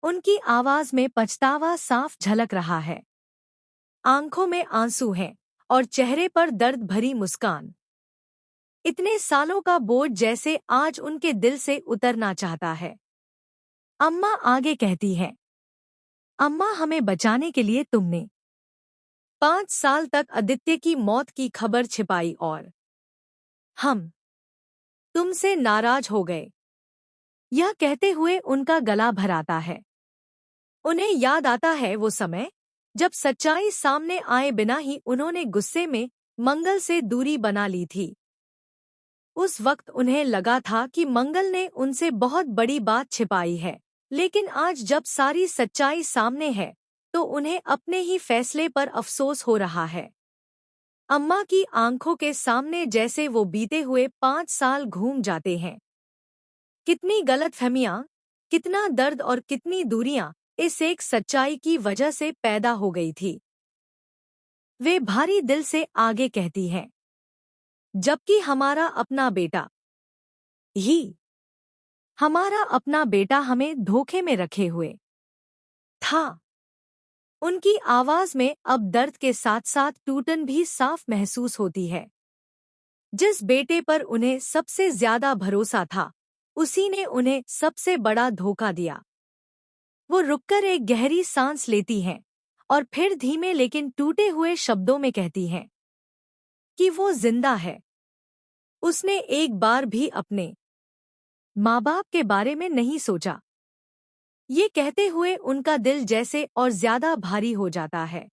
उनकी आवाज में पछतावा साफ झलक रहा है। आंखों में आंसू हैं और चेहरे पर दर्द भरी मुस्कान। इतने सालों का बोझ जैसे आज उनके दिल से उतरना चाहता है। अम्मा आगे कहती है, अम्मा, हमें बचाने के लिए तुमने 5 साल तक आदित्य की मौत की खबर छिपाई और हम तुमसे नाराज हो गए। यह कहते हुए उनका गला भराता है। उन्हें याद आता है वो समय जब सच्चाई सामने आए बिना ही उन्होंने गुस्से में मंगल से दूरी बना ली थी। उस वक्त उन्हें लगा था कि मंगल ने उनसे बहुत बड़ी बात छिपाई है, लेकिन आज जब सारी सच्चाई सामने है तो उन्हें अपने ही फैसले पर अफसोस हो रहा है। अम्मा की आंखों के सामने जैसे वो बीते हुए 5 साल घूम जाते हैं। कितनी गलतफहमियां, कितना दर्द और कितनी दूरियां इस एक सच्चाई की वजह से पैदा हो गई थी। वे भारी दिल से आगे कहती हैं, जबकि हमारा अपना बेटा ही हमारा अपना बेटा हमें धोखे में रखे हुए था। उनकी आवाज में अब दर्द के साथ साथ टूटन भी साफ महसूस होती है। जिस बेटे पर उन्हें सबसे ज्यादा भरोसा था, उसी ने उन्हें सबसे बड़ा धोखा दिया। वो रुककर एक गहरी सांस लेती हैं और फिर धीमे लेकिन टूटे हुए शब्दों में कहती हैं कि वो जिंदा है। उसने एक बार भी अपने माँ बाप के बारे में नहीं सोचा। ये कहते हुए उनका दिल जैसे और ज्यादा भारी हो जाता है।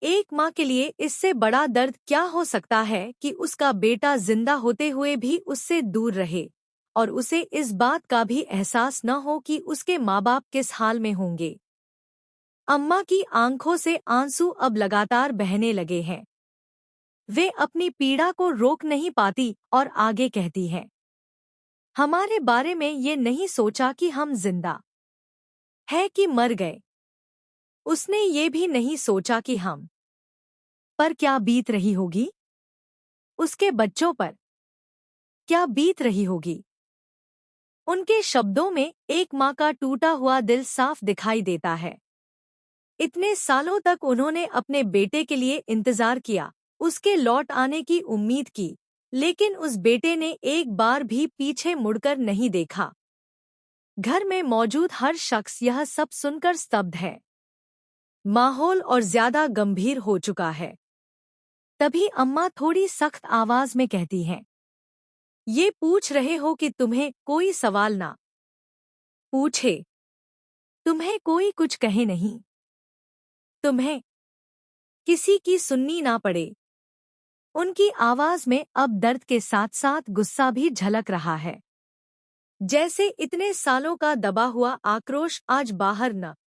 एक माँ के लिए इससे बड़ा दर्द क्या हो सकता है कि उसका बेटा जिंदा होते हुए भी उससे दूर रहे और उसे इस बात का भी एहसास न हो कि उसके माँ बाप किस हाल में होंगे। अम्मा की आंखों से आंसू अब लगातार बहने लगे हैं। वे अपनी पीड़ा को रोक नहीं पाती और आगे कहती हैं, हमारे बारे में ये नहीं सोचा कि हम जिंदा है कि मर गए। उसने ये भी नहीं सोचा कि हम पर क्या बीत रही होगी, उसके बच्चों पर क्या बीत रही होगी। उनके शब्दों में एक माँ का टूटा हुआ दिल साफ दिखाई देता है। इतने सालों तक उन्होंने अपने बेटे के लिए इंतजार किया, उसके लौट आने की उम्मीद की, लेकिन उस बेटे ने एक बार भी पीछे मुड़कर नहीं देखा। घर में मौजूद हर शख्स यह सब सुनकर स्तब्ध है। माहौल और ज्यादा गंभीर हो चुका है। तभी अम्मा थोड़ी सख्त आवाज में कहती हैं, ये पूछ रहे हो कि तुम्हें कोई सवाल ना पूछे, तुम्हें कोई कुछ कहे नहीं, तुम्हें किसी की सुननी ना पड़े। उनकी आवाज में अब दर्द के साथ साथ गुस्सा भी झलक रहा है। जैसे इतने सालों का दबा हुआ आक्रोश आज बाहर न